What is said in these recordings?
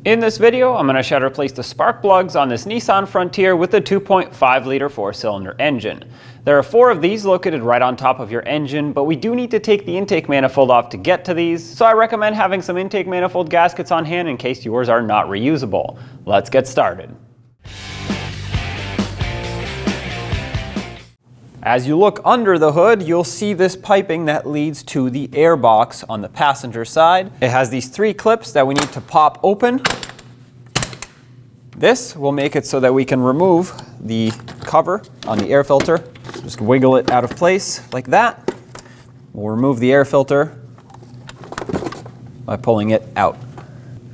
In this video, I'm going to show how to replace the spark plugs on this Nissan Frontier with a 2.5 liter 4-cylinder engine. There are 4 of these located right on top of your engine, but we do need to take the intake manifold off to get to these, so I recommend having some intake manifold gaskets on hand in case yours are not reusable. Let's get started. As you look under the hood, you'll see this piping that leads to the air box on the passenger side. It has these 3 clips that we need to pop open. This will make it so that we can remove the cover on the air filter. Just wiggle it out of place like that. We'll remove the air filter by pulling it out.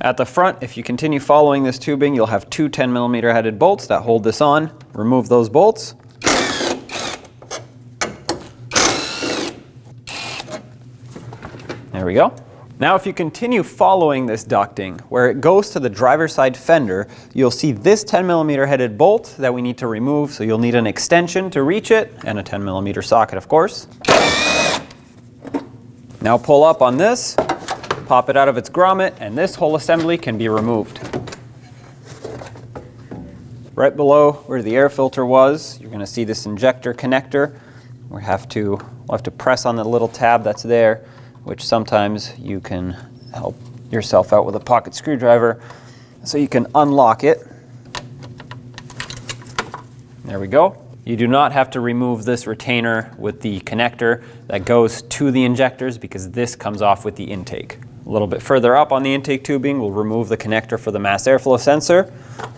At the front, if you continue following this tubing, you'll have 2 10mm headed bolts that hold this on. Remove those bolts. There we go. Now if you continue following this ducting, where it goes to the driver's side fender, you'll see this 10mm headed bolt that we need to remove, so you'll need an extension to reach it, and a 10mm socket, of course. Now pull up on this, pop it out of its grommet, and this whole assembly can be removed. Right below where the air filter was, you're going to see this injector connector. We'll have to press on the little tab that's there, which sometimes you can help yourself out with a pocket screwdriver, so you can unlock it. There we go. You do not have to remove this retainer with the connector that goes to the injectors because this comes off with the intake. A little bit further up on the intake tubing, we'll remove the connector for the mass airflow sensor.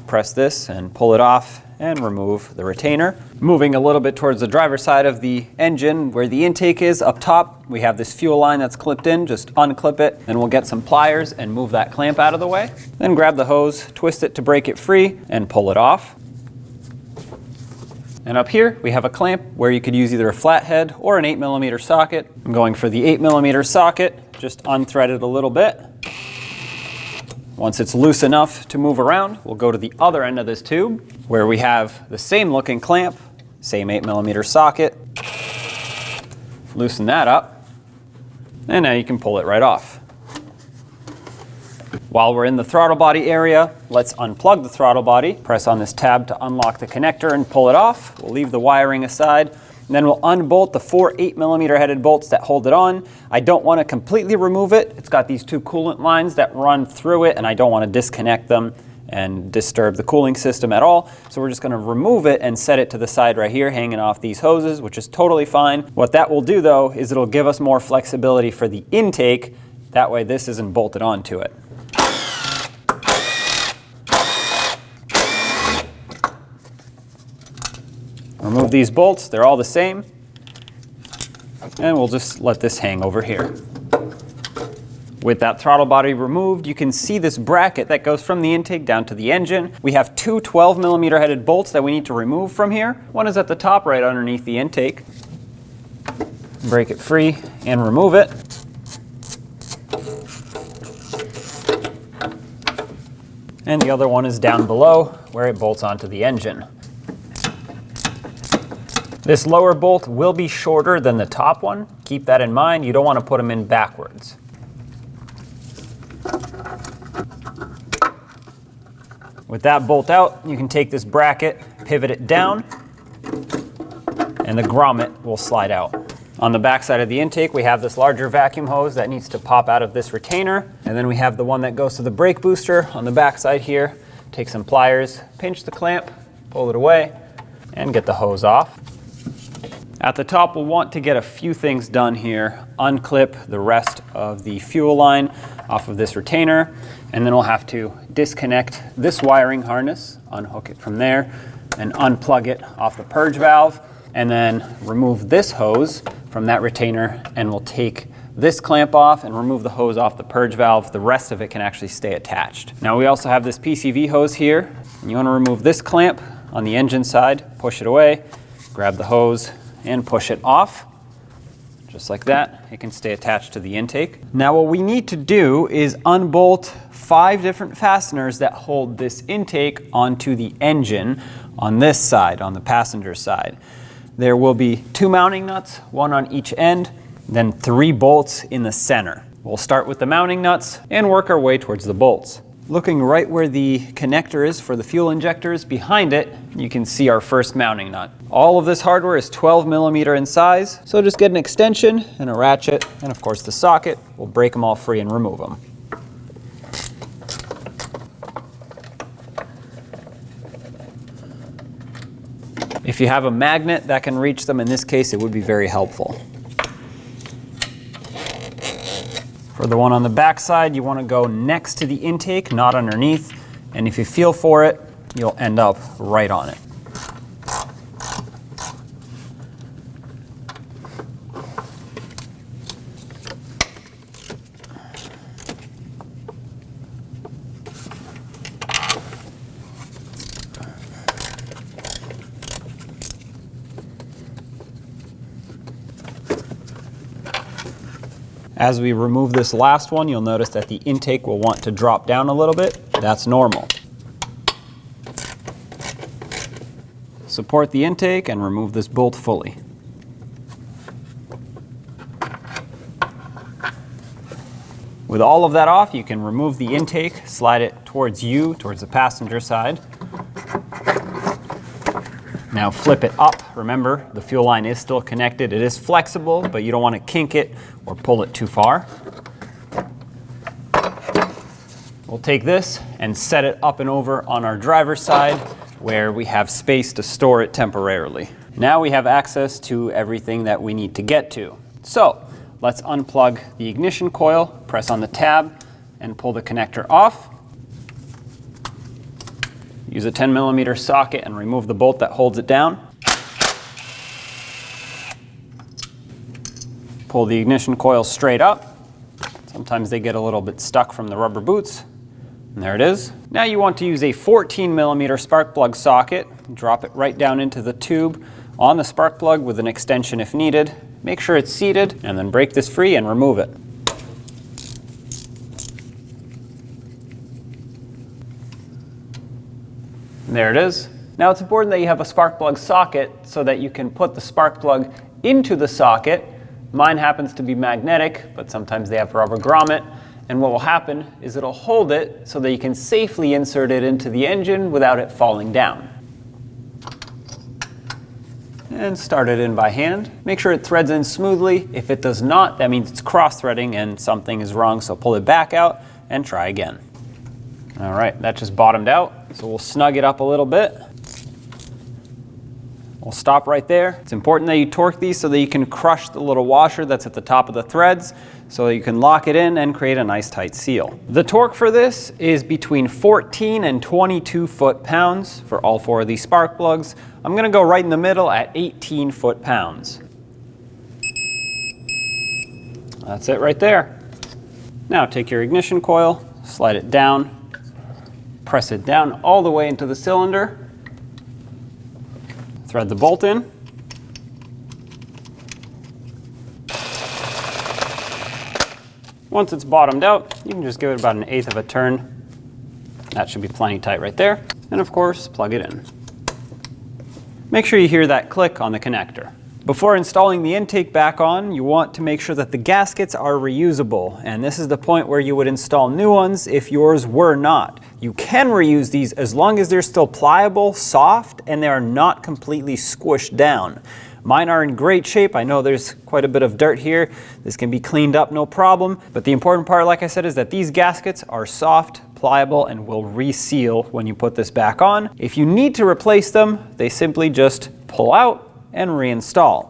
Press this and pull it off and remove the retainer. Moving a little bit towards the driver's side of the engine where the intake is up top, we have this fuel line that's clipped in. Just unclip it, then we'll get some pliers and move that clamp out of the way. Then grab the hose, twist it to break it free, and pull it off. And up here we have a clamp where you could use either a flathead or an 8mm socket. I'm going for the 8mm socket, just unthread it a little bit. Once it's loose enough to move around, we'll go to the other end of this tube where we have the same looking clamp, same 8mm socket. Loosen that up, and now you can pull it right off. While we're in the throttle body area, let's unplug the throttle body. Press on this tab to unlock the connector and pull it off. We'll leave the wiring aside. And then we'll unbolt the 4 8mm headed bolts that hold it on. I don't want to completely remove it. It's got these 2 coolant lines that run through it, and I don't want to disconnect them and disturb the cooling system at all. So we're just going to remove it and set it to the side right here, hanging off these hoses, which is totally fine. What that will do though is it'll give us more flexibility for the intake. That way this isn't bolted onto it. Remove these bolts, they're all the same, and we'll just let this hang over here. With that throttle body removed, you can see this bracket that goes from the intake down to the engine. We have 2 12mm headed bolts that we need to remove from here. One is at the top right underneath the intake. Break it free and remove it. And the other one is down below where it bolts onto the engine. This lower bolt will be shorter than the top one. Keep that in mind. You don't want to put them in backwards. With that bolt out, you can take this bracket, pivot it down, and the grommet will slide out. On the back side of the intake, we have this larger vacuum hose that needs to pop out of this retainer. And then we have the one that goes to the brake booster on the back side here. Take some pliers, pinch the clamp, pull it away, and get the hose off. At the top, we'll want to get a few things done here. Unclip the rest of the fuel line off of this retainer, and then we'll have to disconnect this wiring harness, unhook it from there, and unplug it off the purge valve, and then remove this hose from that retainer, and we'll take this clamp off and remove the hose off the purge valve. The rest of it can actually stay attached. Now we also have this PCV hose here, and you want to remove this clamp on the engine side, push it away, grab the hose, and push it off, just like that. It can stay attached to the intake. Now what we need to do is unbolt 5 different fasteners that hold this intake onto the engine on this side, on the passenger side. There will be 2 mounting nuts, 1 on each end, then 3 bolts in the center. We'll start with the mounting nuts and work our way towards the bolts. Looking right where the connector is for the fuel injectors, behind it, you can see our first mounting nut. All of this hardware is 12mm in size, so just get an extension and a ratchet, and of course the socket. We'll break them all free and remove them. If you have a magnet that can reach them, in this case, it would be very helpful. For the one on the back side, you want to go next to the intake, not underneath. And if you feel for it, you'll end up right on it. As we remove this last one, you'll notice that the intake will want to drop down a little bit. That's normal. Support the intake and remove this bolt fully. With all of that off, you can remove the intake, slide it towards you, towards the passenger side. Now flip it up. Remember, the fuel line is still connected. It is flexible, but you don't want to kink it or pull it too far. We'll take this and set it up and over on our driver's side where we have space to store it temporarily. Now we have access to everything that we need to get to. So let's unplug the ignition coil, press on the tab, and pull the connector off. Use a 10mm socket and remove the bolt that holds it down. Pull the ignition coil straight up. Sometimes they get a little bit stuck from the rubber boots. And there it is. Now you want to use a 14mm spark plug socket. Drop it right down into the tube on the spark plug with an extension if needed. Make sure it's seated, and then break this free and remove it. There it is. Now it's important that you have a spark plug socket so that you can put the spark plug into the socket. Mine happens to be magnetic, but sometimes they have rubber grommet. And what will happen is it'll hold it so that you can safely insert it into the engine without it falling down. And start it in by hand. Make sure it threads in smoothly. If it does not, that means it's cross-threading and something is wrong, so pull it back out and try again. All right, that just bottomed out, so we'll snug it up a little bit. We'll stop right there. It's important that you torque these so that you can crush the little washer that's at the top of the threads so that you can lock it in and create a nice tight seal. The torque for this is between 14 and 22 foot-pounds for all four of these spark plugs. I'm gonna go right in the middle at 18 foot-pounds. That's it right there. Now take your ignition coil, slide it down, press it down all the way into the cylinder. Thread the bolt in. Once it's bottomed out, you can just give it about 1/8 of a turn. That should be plenty tight right there. And of course, plug it in. Make sure you hear that click on the connector. Before installing the intake back on, you want to make sure that the gaskets are reusable. And this is the point where you would install new ones if yours were not. You can reuse these as long as they're still pliable, soft, and they are not completely squished down. Mine are in great shape. I know there's quite a bit of dirt here. This can be cleaned up, no problem. But the important part, like I said, is that these gaskets are soft, pliable, and will reseal when you put this back on. If you need to replace them, they simply just pull out and reinstall.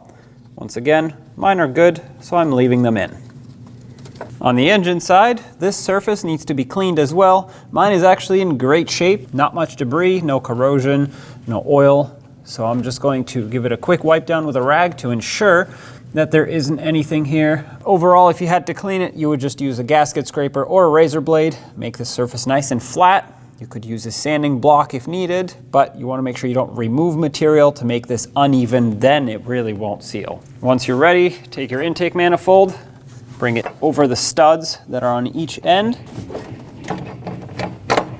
Once again, mine are good, so I'm leaving them in. On the engine side, this surface needs to be cleaned as well. Mine is actually in great shape, not much debris, no corrosion, no oil. So I'm just going to give it a quick wipe down with a rag to ensure that there isn't anything here. Overall, if you had to clean it, you would just use a gasket scraper or a razor blade, make the surface nice and flat. You could use a sanding block if needed, but you want to make sure you don't remove material to make this uneven, then it really won't seal. Once you're ready, take your intake manifold, bring it over the studs that are on each end,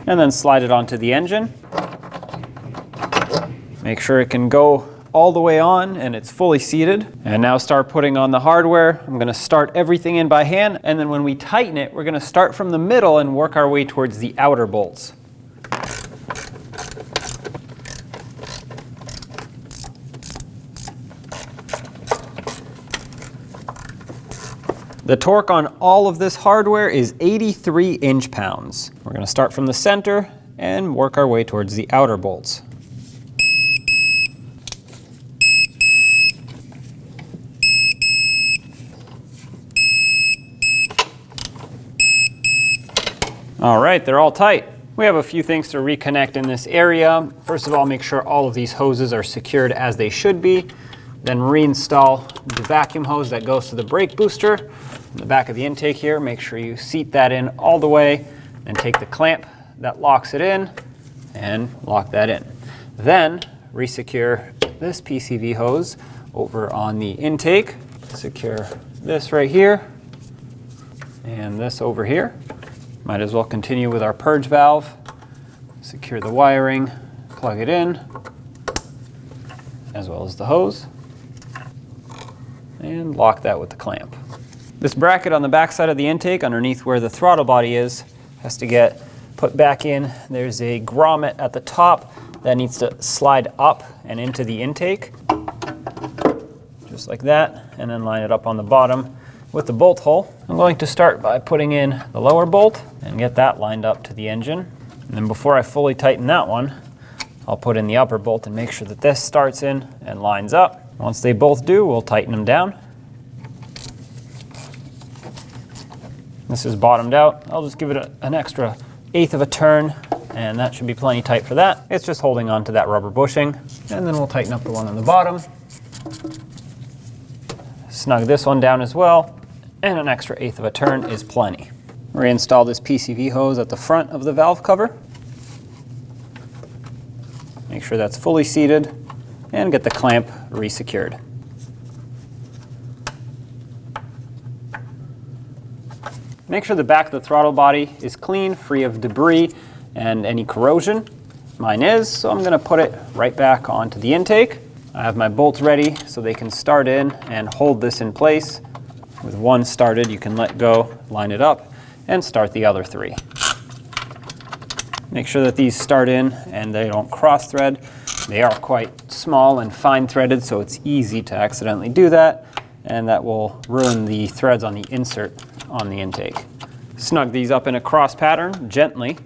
and then slide it onto the engine. Make sure it can go all the way on and it's fully seated. And now start putting on the hardware. I'm gonna start everything in by hand, and then when we tighten it, we're gonna start from the middle and work our way towards the outer bolts. The torque on all of this hardware is 83 inch-pounds. We're gonna start from the center and work our way towards the outer bolts. All right, they're all tight. We have a few things to reconnect in this area. First of all, make sure all of these hoses are secured as they should be. Then reinstall the vacuum hose that goes to the brake booster. In the back of the intake here, make sure you seat that in all the way, and take the clamp that locks it in and lock that in. Then resecure this PCV hose over on the intake. Secure this right here and this over here. Might as well continue with our purge valve. Secure the wiring, plug it in, as well as the hose, and lock that with the clamp. This bracket on the back side of the intake, underneath where the throttle body is, has to get put back in. There's a grommet at the top that needs to slide up and into the intake, just like that, and then line it up on the bottom with the bolt hole. I'm going to start by putting in the lower bolt and get that lined up to the engine. And then before I fully tighten that one, I'll put in the upper bolt and make sure that this starts in and lines up. Once they both do, we'll tighten them down. This is bottomed out. I'll just give it an extra 1/8 of a turn, and that should be plenty tight for that. It's just holding on to that rubber bushing. And then we'll tighten up the one on the bottom. Snug this one down as well, and an extra 1/8 of a turn is plenty. Reinstall this PCV hose at the front of the valve cover. Make sure that's fully seated, and get the clamp resecured. Make sure the back of the throttle body is clean, free of debris and any corrosion. Mine is, so I'm gonna put it right back onto the intake. I have my bolts ready so they can start in and hold this in place. With one started, you can let go, line it up, and start the other 3. Make sure that these start in and they don't cross thread. They are quite small and fine threaded, so it's easy to accidentally do that, and that will ruin the threads on the insert on the intake. Snug these up in a cross pattern gently.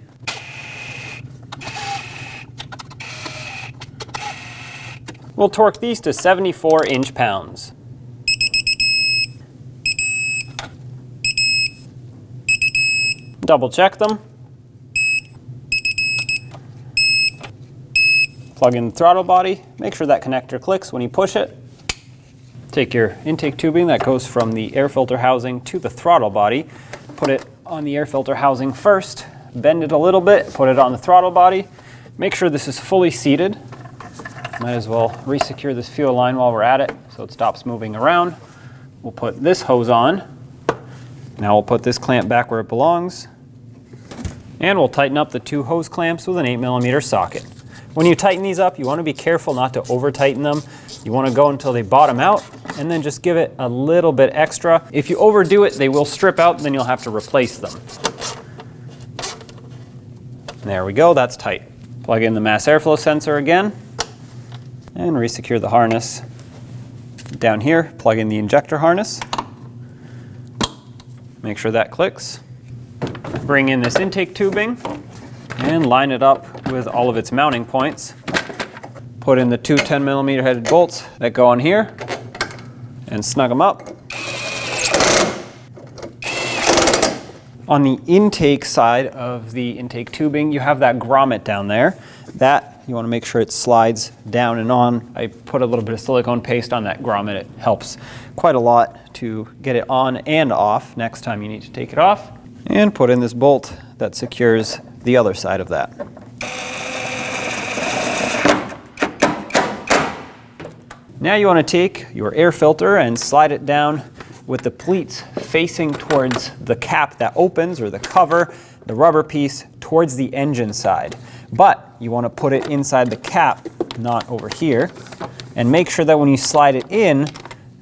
We'll torque these to 74 inch-pounds. Double check them. Plug in the throttle body. Make sure that connector clicks when you push it. Take your intake tubing that goes from the air filter housing to the throttle body. Put it on the air filter housing first. Bend it a little bit, put it on the throttle body. Make sure this is fully seated. Might as well resecure this fuel line while we're at it so it stops moving around. We'll put this hose on. Now we'll put this clamp back where it belongs. And we'll tighten up the 2 hose clamps with an 8mm socket. When you tighten these up, you want to be careful not to over tighten them. You want to go until they bottom out and then just give it a little bit extra. If you overdo it, they will strip out, and then you'll have to replace them. There we go, that's tight. Plug in the mass airflow sensor again and resecure the harness. Down here, plug in the injector harness. Make sure that clicks. Bring in this intake tubing and line it up with all of its mounting points. Put in the 2 10mm headed bolts that go on here and snug them up. On the intake side of the intake tubing, you have that grommet down there. That, you want to make sure it slides down and on. I put a little bit of silicone paste on that grommet. It helps quite a lot to get it on and off next time you need to take it off. And put in this bolt that secures the other side of that. Now you want to take your air filter and slide it down with the pleats facing towards the cap that opens, or the cover, the rubber piece, towards the engine side. But you want to put it inside the cap, not over here. And make sure that when you slide it in,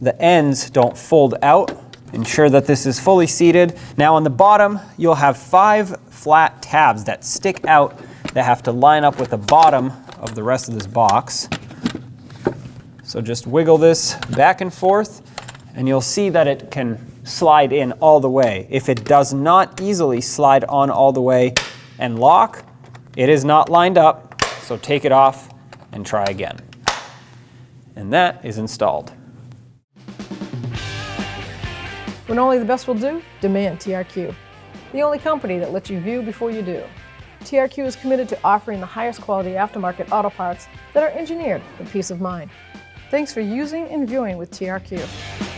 the ends don't fold out. Ensure that this is fully seated. Now on the bottom, you'll have 5 flat tabs that stick out that have to line up with the bottom of the rest of this box. So just wiggle this back and forth, and you'll see that it can slide in all the way. If it does not easily slide on all the way and lock, it is not lined up, so take it off and try again. And that is installed. When only the best will do, demand TRQ. The only company that lets you view before you do. TRQ is committed to offering the highest quality aftermarket auto parts that are engineered for peace of mind. Thanks for using and viewing with TRQ.